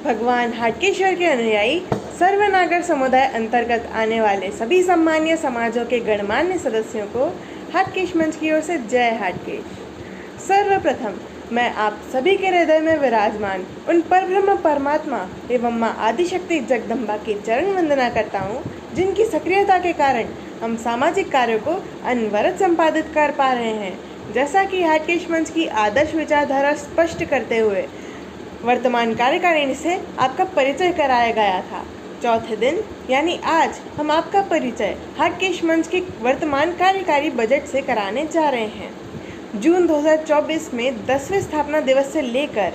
भगवान हाटकेश्वर के अनुयायी सर्वनागर समुदाय अंतर्गत आने वाले सभी सम्मानीय समाजों के गणमान्य सदस्यों को हाटकेश मंच की ओर से जय हाटकेश। सर्वप्रथम मैं आप सभी के हृदय में विराजमान उन परब्रह्म परमात्मा एवं माँ आदिशक्ति जगदम्बा की चरण वंदना करता हूँ, जिनकी सक्रियता के कारण हम सामाजिक कार्यों को अनवरत संपादित कर पा रहे हैं। जैसा कि हाटकेश मंच की आदर्श विचारधारा स्पष्ट करते हुए वर्तमान कार्यकारिणी से आपका परिचय कराया गया था। चौथे दिन यानी आज हम आपका परिचय हाटकेश मंच के वर्तमान कार्यकारी बजट से कराने जा रहे हैं। जून 2024 में 10वें स्थापना दिवस से लेकर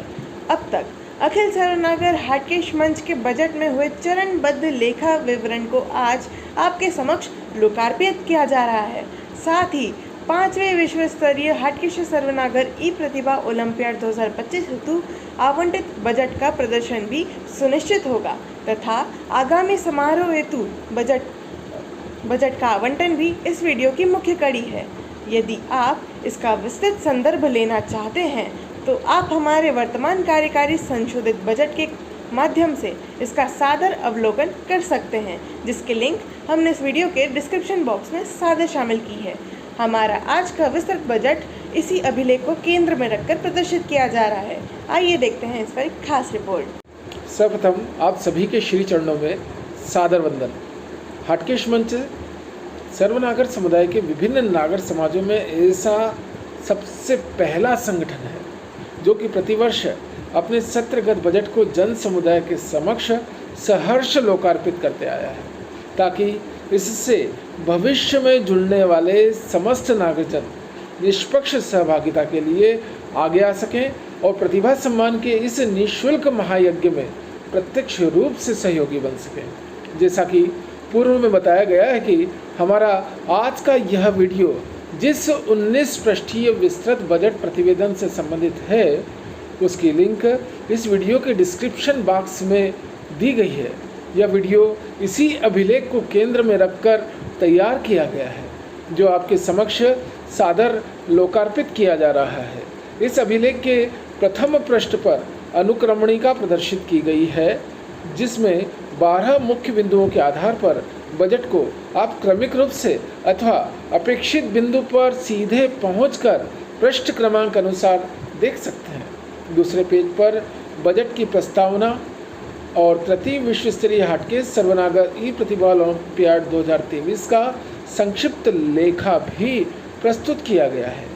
अब तक अखिल सर्वनागर हाटकेश मंच के बजट में हुए चरणबद्ध लेखा विवरण को आज आपके समक्ष लोकार्पित किया जा रहा है। साथ ही 5वें विश्व स्तरीय हाटकेश सर्वनागर ई प्रतिभा ओलंपियाड 2025 हेतु आवंटित बजट का प्रदर्शन भी सुनिश्चित होगा तथा आगामी समारोह हेतु बजट का आवंटन भी इस वीडियो की मुख्य कड़ी है। यदि आप इसका विस्तृत संदर्भ लेना चाहते हैं तो आप हमारे वर्तमान कार्यकारी संशोधित बजट के माध्यम से इसका सादर अवलोकन कर सकते हैं, जिसके लिंक हमने इस वीडियो के डिस्क्रिप्शन बॉक्स में सादर शामिल की है। हमारा आज का विस्तृत बजट इसी अभिलेख को केंद्र में रखकर प्रदर्शित किया जा रहा है। आइए देखते हैं इस पर एक खास रिपोर्ट। सर्वप्रथम आप सभी के श्री चरणों में सादर वंदन। हाटकेश मंच सर्वनागर समुदाय के विभिन्न नागर समाजों में ऐसा सबसे पहला संगठन है जो कि प्रतिवर्ष अपने सत्रगत बजट को जन समुदाय के समक्ष सहर्ष लोकार्पित करते आया है, ताकि इससे भविष्य में जुड़ने वाले समस्त नागरिकजन निष्पक्ष सहभागिता के लिए आगे आ सकें और प्रतिभा सम्मान के इस निःशुल्क महायज्ञ में प्रत्यक्ष रूप से सहयोगी बन सकें। जैसा कि पूर्व में बताया गया है कि हमारा आज का यह वीडियो जिस 19 पृष्ठीय विस्तृत बजट प्रतिवेदन से संबंधित है, उसकी लिंक इस वीडियो के डिस्क्रिप्शन बॉक्स में दी गई है। यह वीडियो इसी अभिलेख को केंद्र में रखकर तैयार किया गया है, जो आपके समक्ष सादर लोकार्पित किया जा रहा है। इस अभिलेख के प्रथम पृष्ठ पर अनुक्रमणिका प्रदर्शित की गई है, जिसमें 12 मुख्य बिंदुओं के आधार पर बजट को आप क्रमिक रूप से अथवा अपेक्षित बिंदु पर सीधे पहुंचकर पृष्ठ क्रमांक अनुसार देख सकते हैं। दूसरे पेज पर बजट की प्रस्तावना और तृतीय विश्व स्तरीय हाटकेश सर्वनागर ई प्रतिभा ओलंपियाड 2023 का संक्षिप्त लेखा भी प्रस्तुत किया गया है।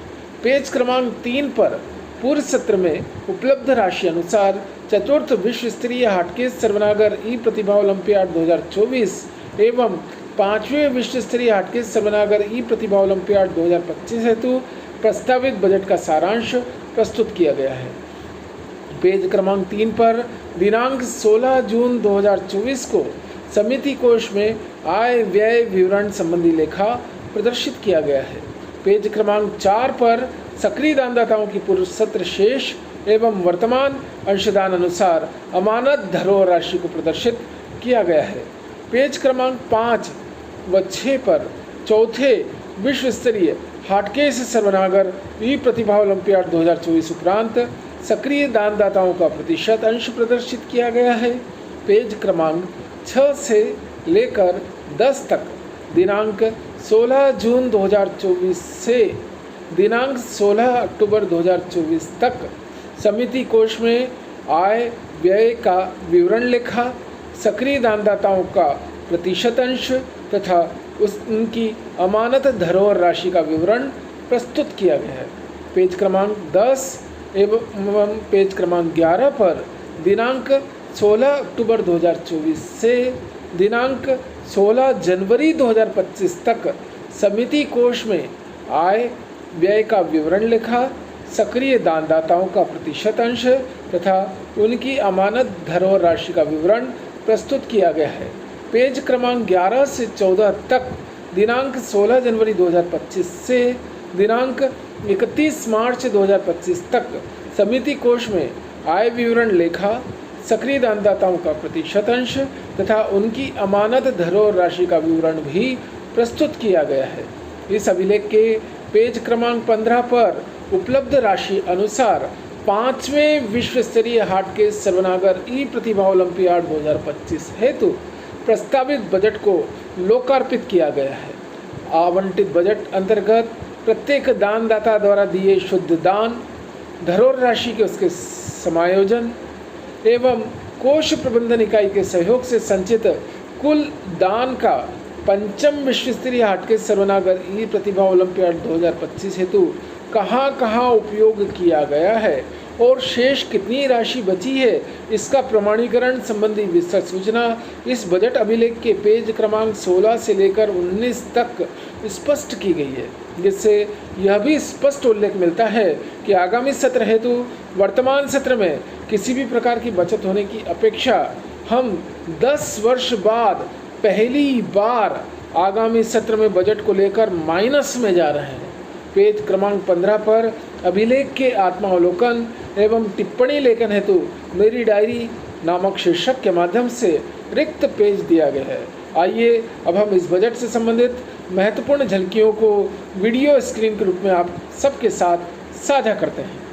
पेज क्रमांक 3 पर पूर्व सत्र में उपलब्ध राशि अनुसार चतुर्थ विश्व स्तरीय हाटकेश सर्वनागर ई प्रतिभा ओलंपियाड 2024 एवं 5वें विश्व स्तरीय हाटकेश सर्वनागर ई प्रतिभा ओलंपियाड 2025 हेतु प्रस्तावित बजट का सारांश प्रस्तुत किया गया है। पेज क्रमांक 3 पर दिनांक 16 जून 2024 को समिति कोष में आय व्यय विवरण संबंधी लेखा प्रदर्शित किया गया है। पेज क्रमांक 4 पर सक्रिय दानदाताओं की पूर्व सत्र शेष एवं वर्तमान अंशदान अनुसार अमानत धरोहर राशि को प्रदर्शित किया गया है। पेज क्रमांक 5 व 6 पर चौथे विश्व स्तरीय हाटकेश सर्वनागर ई प्रतिभा ओलंपियाड 2024 उपरांत सक्रिय दानदाताओं का प्रतिशत अंश प्रदर्शित किया गया है। पेज क्रमांक 6 से लेकर 10 तक दिनांक 16 जून 2024 से दिनांक 16 अक्टूबर 2024 तक समिति कोष में आय व्यय का विवरण लेखा, सक्रिय दानदाताओं का प्रतिशत अंश तथा उनकी अमानत धरोहर राशि का विवरण प्रस्तुत किया गया है। पेज क्रमांक 10 एवं पेज क्रमांक 11 पर दिनांक 16 अक्टूबर 2024 से दिनांक 16 जनवरी 2025 तक समिति कोष में आय व्यय का विवरण लेखा, सक्रिय दानदाताओं का प्रतिशत अंश तथा उनकी अमानत धरोहर राशि का विवरण प्रस्तुत किया गया है। पेज क्रमांक 11 से 14 तक दिनांक 16 जनवरी 2025 से दिनांक 31 मार्च 2025 तक समिति कोष में आय विवरण लेखा, सक्रिय दानदाताओं का प्रतिशत अंश तथा उनकी अमानत धरोहर राशि का विवरण भी प्रस्तुत किया गया है। इस अभिलेख के पेज क्रमांक 15 पर उपलब्ध राशि अनुसार 5वें विश्व स्तरीय हाटकेश सर्वनागर ई प्रतिभा ओलंपियाड 2025 हेतु प्रस्तावित बजट को लोकार्पित किया गया है। आवंटित बजट अंतर्गत प्रत्येक दानदाता द्वारा दिए शुद्ध दान, धरोहर राशि के उसके समायोजन एवं कोष प्रबंधन इकाई के सहयोग से संचित कुल दान का 5वें विश्व स्तरीय हाटकेश सर्वनागर ई प्रतिभा ओलंपियाड 2025 हेतु कहाँ कहाँ उपयोग किया गया है और शेष कितनी राशि बची है, इसका प्रमाणीकरण संबंधी विस्तृत सूचना इस बजट अभिलेख के पेज क्रमांक 16 से लेकर 19 तक स्पष्ट की गई है, जिससे यह भी स्पष्ट उल्लेख मिलता है कि आगामी सत्र हेतु वर्तमान सत्र में किसी भी प्रकार की बचत होने की अपेक्षा हम 10 वर्ष बाद पहली बार आगामी सत्र में बजट को लेकर माइनस में जा रहे हैं। पेज क्रमांक 15 पर अभिलेख के आत्मावलोकन एवं टिप्पणी लेखन हेतु मेरी डायरी नामक शीर्षक के माध्यम से रिक्त पेज दिया गया है। आइए अब हम इस बजट से संबंधित महत्वपूर्ण झलकियों को वीडियो स्क्रीन के रूप में आप सबके साथ साझा करते हैं।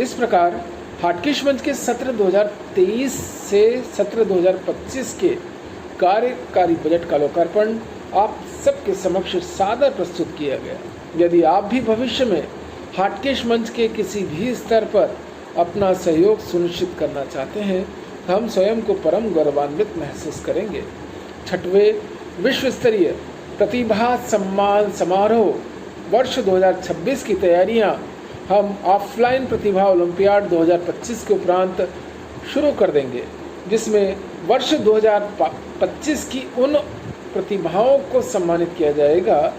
इस प्रकार हाटकेश मंच के सत्र 2023 से सत्र 2025 के कार्यकारी बजट का लोकार्पण आप सबके समक्ष सादर प्रस्तुत किया गया। यदि आप भी भविष्य में हाटकेश मंच के किसी भी स्तर पर अपना सहयोग सुनिश्चित करना चाहते हैं, हम स्वयं को परम गौरवान्वित महसूस करेंगे। 6वें विश्व स्तरीय प्रतिभा सम्मान समारोह वर्ष 2026 की तैयारियां हम ऑफलाइन प्रतिभा ओलंपियाड 2025 के उपरांत शुरू कर देंगे, जिसमें वर्ष 2025 की उन प्रतिभाओं को सम्मानित किया जाएगा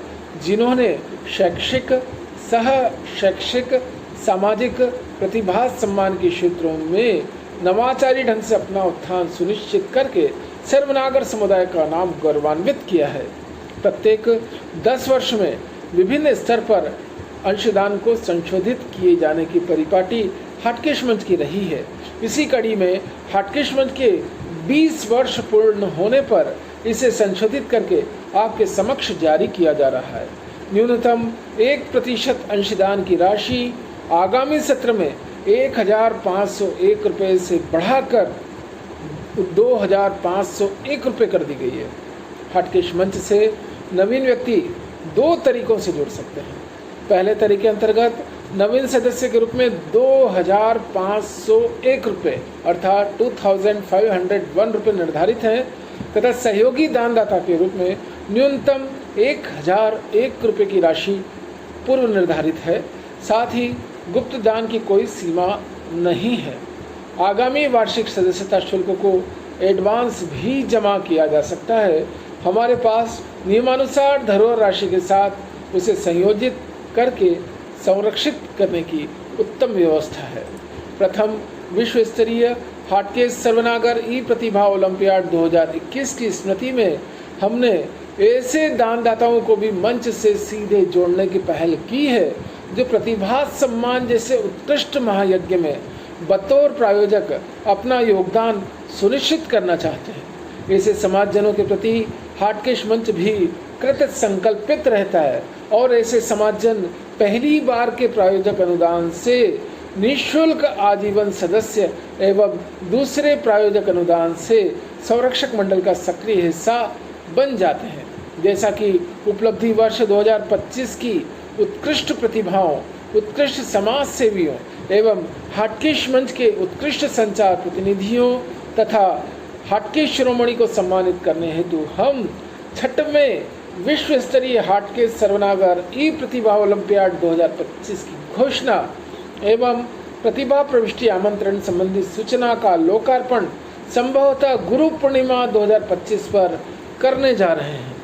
जिन्होंने शैक्षिक, सह शैक्षिक, सामाजिक प्रतिभा सम्मान के क्षेत्रों में नवाचारी ढंग से अपना उत्थान सुनिश्चित करके सर्वनागर समुदाय का नाम गौरवान्वित किया है। प्रत्येक 10 वर्ष में विभिन्न स्तर पर अंशदान को संशोधित किए जाने की परिपाटी हाटकेश मंच की रही है। इसी कड़ी में हाटकेश मंच के 20 वर्ष पूर्ण होने पर इसे संशोधित करके आपके समक्ष जारी किया जा रहा है। न्यूनतम 1% अंशदान की राशि आगामी सत्र में 1,501 रुपये से बढ़ाकर 2,501 रुपये कर दी गई है। हाटकेश मंच से नवीन व्यक्ति 2 तरीकों से जुड़ सकते हैं। पहले तरीके अंतर्गत नवीन सदस्य के रूप में 2,501 रुपये अर्थात 2,501 रुपये निर्धारित हैं तथा सहयोगी दानदाता के रूप में न्यूनतम 1,001 रुपये की राशि पूर्व निर्धारित है। साथ ही गुप्त दान की कोई सीमा नहीं है। आगामी वार्षिक सदस्यता शुल्क को एडवांस भी जमा किया जा सकता है। हमारे पास नियमानुसार धरोहर राशि के साथ उसे संयोजित करके संरक्षित करने की उत्तम व्यवस्था है। प्रथम विश्व स्तरीय हाटकेश सर्वनागर ई प्रतिभा ओलंपियाड 2021 की स्मृति में हमने ऐसे दानदाताओं को भी मंच से सीधे जोड़ने की पहल की है जो प्रतिभा सम्मान जैसे उत्कृष्ट महायज्ञ में बतौर प्रायोजक अपना योगदान सुनिश्चित करना चाहते हैं। ऐसे समाजजनों के प्रति हाटकेश मंच भी कृत संकल्पित रहता है और ऐसे समाजजन पहली बार के प्रायोजक अनुदान से निःशुल्क आजीवन सदस्य एवं दूसरे प्रायोजक अनुदान से संरक्षक मंडल का सक्रिय हिस्सा बन जाते हैं। जैसा कि उपलब्धि वर्ष 2025 की उत्कृष्ट प्रतिभाओं, उत्कृष्ट समाज सेवियों एवं हाटकेश मंच के उत्कृष्ट संचार प्रतिनिधियों तथा हाटकेश शिरोमणि को सम्मानित करने हेतु हम 6वें विश्व स्तरीय हाटकेश सर्वनागर ई प्रतिभा ओलंपियाड 2025 की घोषणा एवं प्रतिभा प्रविष्टि आमंत्रण संबंधी सूचना का लोकार्पण संभवतः गुरु पूर्णिमा 2025 पर करने जा रहे हैं।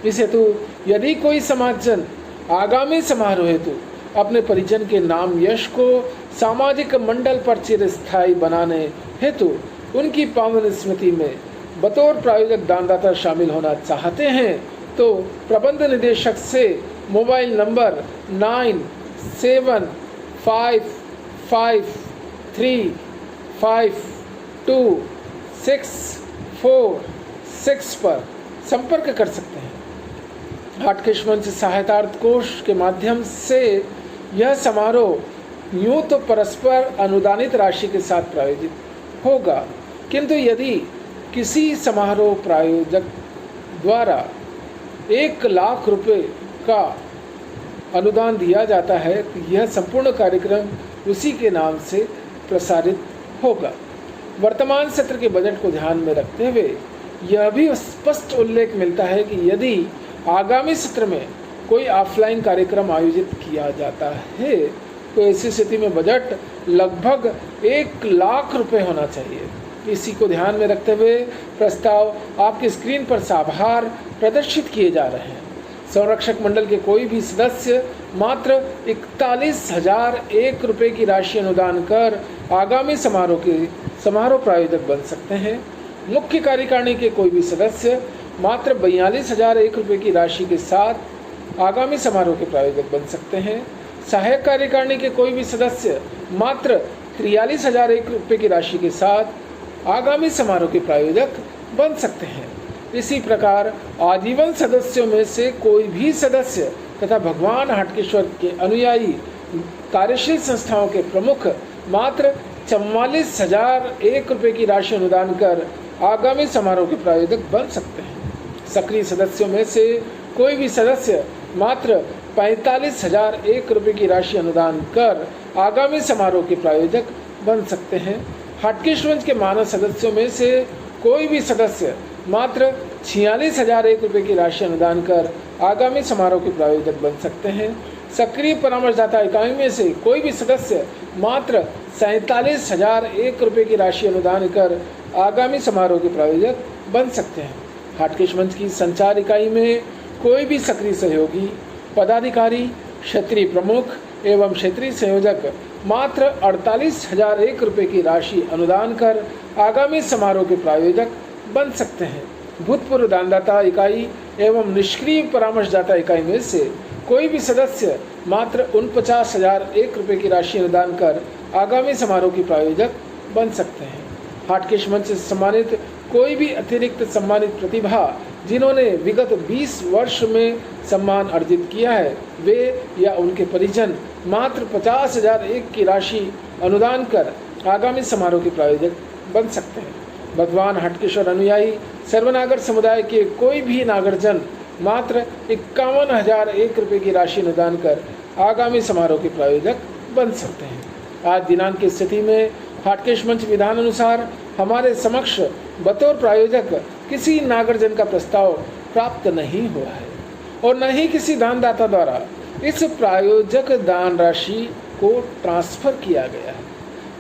इस हेतु यदि कोई समाजजन आगामी समारोह हेतु अपने परिजन के नाम यश को सामाजिक मंडल पर चिरस्थायी बनाने हेतु उनकी पावन स्मृति में बतौर प्रायोजक दानदाता शामिल होना चाहते हैं तो प्रबंध निदेशक से मोबाइल नंबर 9753526446 पर संपर्क कर सकते हैं। हाटकेश मंच सहायतार्थ कोष के माध्यम से यह समारोह यूँ तो परस्पर अनुदानित राशि के साथ प्रायोजित होगा, किंतु यदि किसी समारोह प्रायोजक द्वारा 1 लाख रुपए का अनुदान दिया जाता है तो यह संपूर्ण कार्यक्रम उसी के नाम से प्रसारित होगा। वर्तमान सत्र के बजट को ध्यान में रखते हुए यह भी स्पष्ट उल्लेख मिलता है कि यदि आगामी सत्र में कोई ऑफलाइन कार्यक्रम आयोजित किया जाता है तो ऐसी स्थिति में बजट लगभग 1 लाख रुपए होना चाहिए। इसी को ध्यान में रखते हुए प्रस्ताव आपकी स्क्रीन पर साभार प्रदर्शित किए जा रहे हैं। संरक्षक मंडल के कोई भी सदस्य मात्र 41,001 रुपये की राशि अनुदान कर आगामी समारोह प्रायोजक बन सकते हैं। मुख्य कार्यकारिणी के कोई भी सदस्य मात्र 42,001 रुपये की राशि के साथ आगामी समारोह के प्रायोजक बन सकते हैं। सहायक कार्यकारिणी के कोई भी सदस्य मात्र 43,001 रुपये की राशि के साथ आगामी समारोह के प्रायोजक बन सकते हैं। इसी प्रकार आजीवन सदस्यों में से कोई भी सदस्य तथा भगवान हाटकेश्वर के अनुयायी कार्यशील संस्थाओं के प्रमुख मात्र 44,001 रुपये की राशि अनुदान कर आगामी समारोह के प्रायोजक बन सकते हैं। सक्रिय सदस्यों में से कोई भी सदस्य मात्र 45,001 रुपये की राशि अनुदान कर आगामी समारोह के प्रायोजक बन सकते हैं। हाटकेश मंच के मानव सदस्यों में से कोई भी सदस्य मात्र 46,001 रुपये की राशि अनुदान कर आगामी समारोह के प्रायोजक बन सकते हैं। सक्रिय परामर्शदाता इकाई में से कोई भी सदस्य मात्र 47,001 रुपये की राशि अनुदान कर आगामी समारोह के प्रायोजक बन सकते हैं। हाटकेश मंच की संचार इकाई में कोई भी सक्रिय सहयोगी, पदाधिकारी, क्षेत्रीय प्रमुख एवं क्षेत्रीय संयोजक मात्र 48,001 रुपये की राशि अनुदान कर आगामी समारोह के प्रायोजक बन सकते हैं। भूतपूर्व दानदाता इकाई एवं निष्क्रिय परामर्शदाता इकाई में से कोई भी सदस्य मात्र 49,001 रुपये की राशि अनुदान कर आगामी समारोह की प्रायोजक बन सकते हैं। हाटकेश मंच से सम्मानित कोई भी अतिरिक्त सम्मानित प्रतिभा जिन्होंने विगत 20 वर्ष में सम्मान अर्जित किया है, वे या उनके परिजन मात्र 50,001 की राशि अनुदान कर आगामी समारोह के प्रायोजक बन सकते हैं। भगवान हटकेश्वर अनुयायी सर्वनागर समुदाय के कोई भी नागरजन मात्र 51,001 रुपये की राशि अनुदान कर आगामी समारोह के प्रायोजक बन सकते हैं। आज दिनांक की स्थिति में हाटकेश मंच विधान अनुसार हमारे समक्ष बतौर प्रायोजक किसी नागरजन का प्रस्ताव प्राप्त नहीं हुआ है और न ही किसी दानदाता द्वारा इस प्रायोजक दान राशि को ट्रांसफर किया गया है।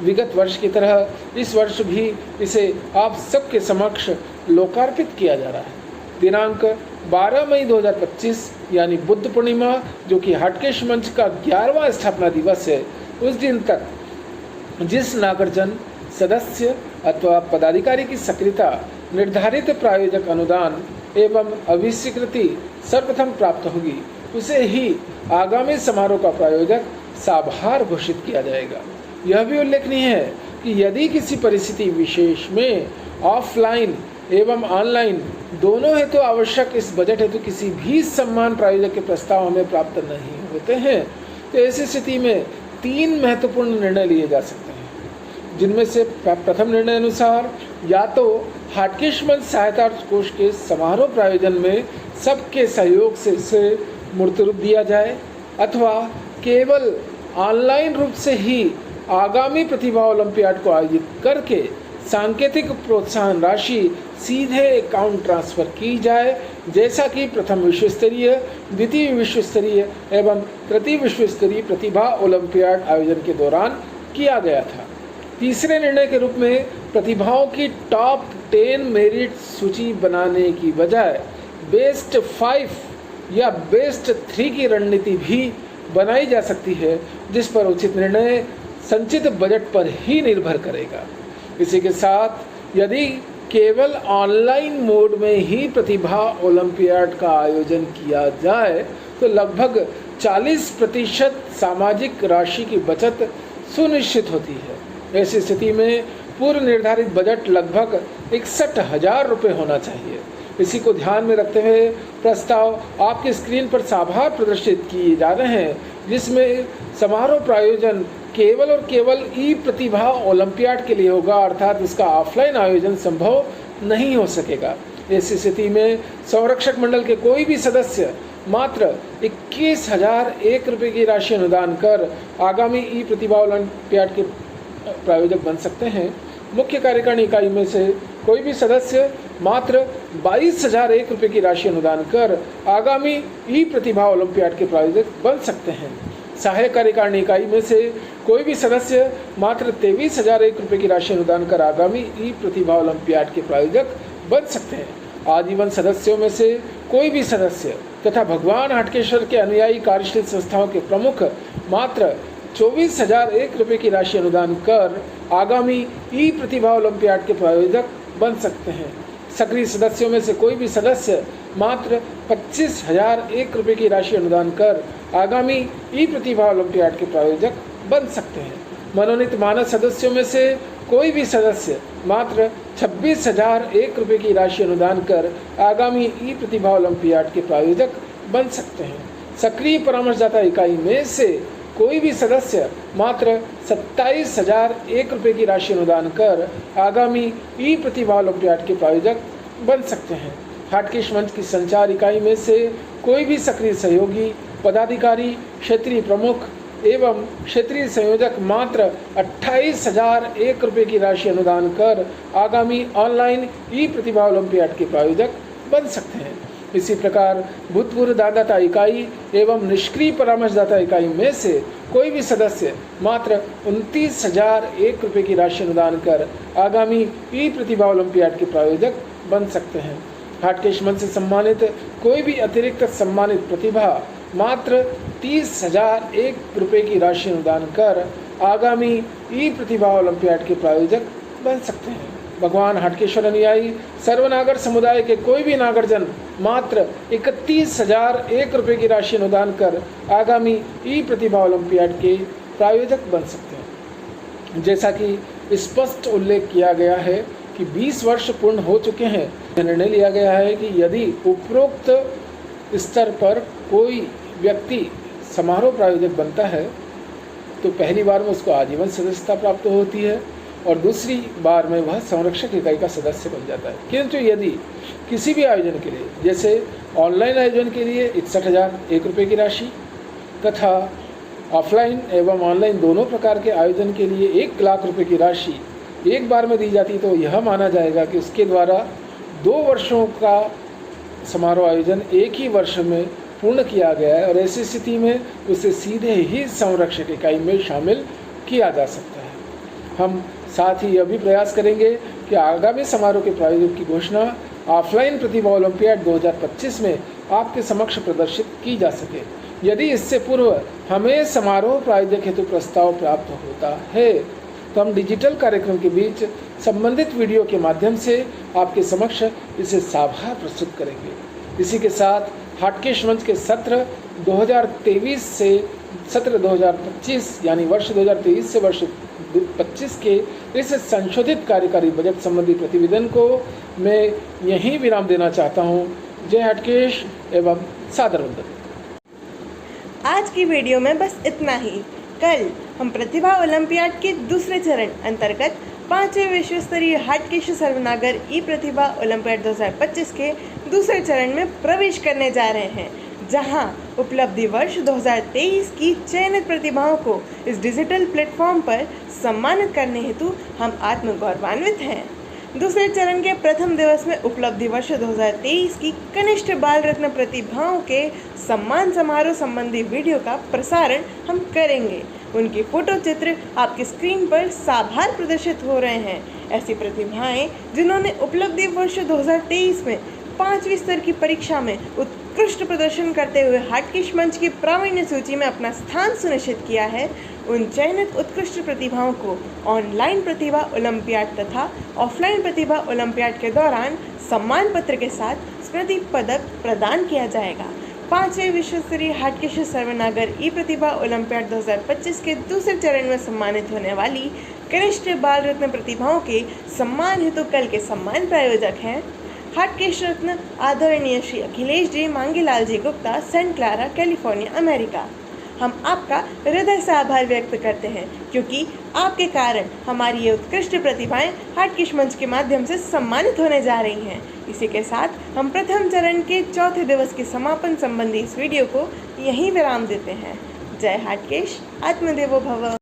विगत वर्ष की तरह इस वर्ष भी इसे आप सबके समक्ष लोकार्पित किया जा रहा है। दिनांक 12 मई 2025 यानी बुद्ध पूर्णिमा, जो कि हाटकेश मंच का 11वां स्थापना दिवस है, उस दिन तक जिस नागरजन, सदस्य अथवा पदाधिकारी की सक्रियता निर्धारित प्रायोजक अनुदान एवं अभिस्वीकृति सर्वप्रथम प्राप्त होगी, उसे ही आगामी समारोह का प्रायोजक साभार घोषित किया जाएगा। यह भी उल्लेखनीय है कि यदि किसी परिस्थिति विशेष में ऑफलाइन एवं ऑनलाइन दोनों हेतु आवश्यक इस बजट हेतु किसी भी सम्मान प्रायोजक के प्रस्ताव हमें प्राप्त नहीं होते हैं, तो ऐसी स्थिति में 3 महत्वपूर्ण निर्णय लिए जा सकते हैं, जिनमें से प्रथम निर्णय अनुसार या तो हाटकेश मंच सहायता कोष के समारोह प्रायोजन में सबके सहयोग से इसे मूर्त रूप दिया जाए, अथवा केवल ऑनलाइन रूप से ही आगामी प्रतिभा ओलंपियाड को आयोजित करके सांकेतिक प्रोत्साहन राशि सीधे अकाउंट ट्रांसफर की जाए, जैसा कि प्रथम विश्व स्तरीय, द्वितीय विश्व स्तरीय एवं तृतीय विश्व स्तरीय प्रतिभा ओलंपियाड आयोजन के दौरान किया गया था। तीसरे निर्णय के रूप में प्रतिभाओं की टॉप 10 मेरिट सूची बनाने की बजाय बेस्ट 5 या बेस्ट 3 की रणनीति भी बनाई जा सकती है, जिस पर उचित निर्णय संचित बजट पर ही निर्भर करेगा। इसी के साथ यदि केवल ऑनलाइन मोड में ही प्रतिभा ओलंपियाड का आयोजन किया जाए तो लगभग 40% सामाजिक राशि की बचत सुनिश्चित होती है। ऐसी स्थिति में पूर्व निर्धारित बजट लगभग 61,000 रुपये होना चाहिए। इसी को ध्यान में रखते हुए प्रस्ताव आपकी स्क्रीन पर साभार प्रदर्शित किए जा रहे हैं, जिसमें समारोह प्रायोजन केवल और केवल ई प्रतिभा ओलंपियाड के लिए होगा, अर्थात इसका ऑफलाइन आयोजन संभव नहीं हो सकेगा। ऐसी स्थिति में संरक्षक मंडल के कोई भी सदस्य मात्र 21,001 रुपये की राशि अनुदान कर आगामी ई प्रतिभा ओलंपियाड के प्रायोजक बन सकते हैं। मुख्य कार्यकारिणी इकाई में से कोई भी सदस्य मात्र 22,001 रुपये की राशि अनुदान कर आगामी ई प्रतिभा ओलंपियाड के प्रायोजक बन सकते हैं। सहायक कार्यकारिणी इकाई में से कोई भी सदस्य मात्र 23,001 रुपये की राशि अनुदान कर आगामी ई प्रतिभा ओलंपियाड के प्रायोजक बन सकते हैं। आजीवन सदस्यों में से कोई भी सदस्य तथा भगवान हटकेश्वर के अनुयायी कार्यशील संस्थाओं के प्रमुख मात्र 24,001 रुपये की राशि अनुदान कर आगामी ई प्रतिभा ओलंपियाड के प्रायोजक बन सकते हैं। सक्रिय सदस्यों में से कोई भी सदस्य मात्र 25,001 रुपये की राशि अनुदान कर आगामी ई प्रतिभा ओलंपियाड के प्रायोजक बन सकते हैं। मनोनीत मानद सदस्यों में से कोई भी सदस्य मात्र 26,001 रुपये की राशि अनुदान कर आगामी ई प्रतिभा ओलंपियाड के प्रायोजक बन सकते हैं। सक्रिय परामर्शदाता इकाई में से कोई भी सदस्य मात्र 27,001 रुपये की राशि अनुदान कर आगामी ई प्रतिभा ओलंपियाड के प्रायोजक बन सकते हैं। हाटकेश मंच की संचार इकाई में से कोई भी सक्रिय सहयोगी, पदाधिकारी, क्षेत्रीय प्रमुख एवं क्षेत्रीय संयोजक मात्र 28,001 रुपये की राशि अनुदान कर आगामी ऑनलाइन ई प्रतिभा ओलंपियाड के प्रायोजक बन सकते हैं। इसी प्रकार भूतपूर्व दानदाता इकाई एवं निष्क्रिय परामर्शदाता इकाई में से कोई भी सदस्य मात्र 29,001 रुपये की राशि अनुदान कर आगामी ई प्रतिभा ओलंपियाड के प्रायोजक बन सकते हैं। हाटकेश मंच से सम्मानित कोई भी अतिरिक्त सम्मानित प्रतिभा मात्र 30,001 रुपये की राशि अनुदान कर आगामी ई प्रतिभा ओलंपियाड के प्रायोजक बन सकते हैं। भगवान हाटकेश्वर अनुयायी सर्वनागर समुदाय के कोई भी नागरजन मात्र 31,001 रुपये की राशि अनुदान कर आगामी ई प्रतिभा ओलंपियाड के प्रायोजक बन सकते हैं। जैसा कि स्पष्ट उल्लेख किया गया है कि 20 वर्ष पूर्ण हो चुके हैं, निर्णय लिया गया है कि यदि उपरोक्त स्तर पर कोई व्यक्ति समारोह प्रायोजक बनता है तो पहली बार में उसको आजीवन सदस्यता प्राप्त होती है और दूसरी बार में वह संरक्षक इकाई का सदस्य बन जाता है। किंतु यदि किसी भी आयोजन के लिए, जैसे ऑनलाइन आयोजन के लिए 61,001 रुपये की राशि तथा ऑफलाइन एवं ऑनलाइन दोनों प्रकार के आयोजन के लिए 1 लाख रुपये की राशि एक बार में दी जाती, तो यह माना जाएगा कि उसके द्वारा 2 वर्षों का समारोह आयोजन एक ही वर्ष में पूर्ण किया गया है और ऐसी स्थिति में उसे सीधे ही संरक्षक इकाई में शामिल किया जा सकता है। हम साथ ही यह भी प्रयास करेंगे कि आगामी समारोह के प्रायोजक की घोषणा ऑफलाइन प्रतिभा ओलंपियाड 2025 में आपके समक्ष प्रदर्शित की जा सके। यदि इससे पूर्व हमें समारोह प्रायोजक हेतु प्रस्ताव प्राप्त होता है तो हम डिजिटल कार्यक्रम के बीच संबंधित वीडियो के माध्यम से आपके समक्ष इसे साभार प्रस्तुत करेंगे। इसी के साथ हाटकेश मंच के सत्र 2023 से सत्र 2025 यानी वर्ष 2023 से वर्ष 2025 के इस संशोधित कार्यकारी बजट संबंधी प्रतिवेदन को मैं यहीं विराम देना चाहता हूं। जय हाटकेश एवं सादर वंदन। आज की वीडियो में बस इतना ही। कल हम प्रतिभा ओलंपियाड के दूसरे चरण अंतर्गत 5वें विश्व स्तरीय हाटकेश सर्वनागर ई प्रतिभा ओलंपियाड 2025 के दूसरे चरण में प्रवेश करने जा रहे हैं, जहां उपलब्धि वर्ष 2023 की चयनित प्रतिभाओं को इस डिजिटल प्लेटफॉर्म पर सम्मानित करने हेतु हम आत्मगौरवान्वित हैं। दूसरे चरण के प्रथम दिवस में उपलब्धि वर्ष 2023 की कनिष्ठ बाल रत्न प्रतिभाओं के सम्मान समारोह संबंधी वीडियो का प्रसारण हम करेंगे। उनके फोटो चित्र आपकी स्क्रीन पर साभार प्रदर्शित हो रहे हैं। ऐसी प्रतिभाएं जिन्होंने उपलब्धि वर्ष 2023 में 5वीं स्तर की परीक्षा में उत्कृष्ट प्रदर्शन करते हुए हाटकेश मंच की प्रावीण्य सूची में अपना स्थान सुनिश्चित किया है, उन चयनित उत्कृष्ट प्रतिभाओं को ऑनलाइन प्रतिभा ओलंपियाड तथा ऑफलाइन प्रतिभा ओलंपियाड के दौरान सम्मान पत्र के साथ स्मृति पदक प्रदान किया जाएगा। 5वें विश्व स्तरीय हाटकेश सर्वनागर ई प्रतिभा ओलंपियाड 2025 के दूसरे चरण में सम्मानित होने वाली कनिष्ठ बाल रत्न प्रतिभाओं के सम्मान हेतु कल के सम्मान प्रायोजक हैं हाटकेश रत्न आदरणीय Shri Akhilesh ji Mangilal ji Gupta, Saint Clara, California, America. हम आपका हृदय से आभार व्यक्त करते हैं क्योंकि आपके कारण हमारी ये उत्कृष्ट प्रतिभाएं हाटकेश मंच के माध्यम से सम्मानित होने जा रही हैं। इसी के साथ हम प्रथम चरण के चौथे दिवस के समापन संबंधी इस वीडियो को यहीं विराम देते हैं। जय हाटकेश, आत्मदेवो भव।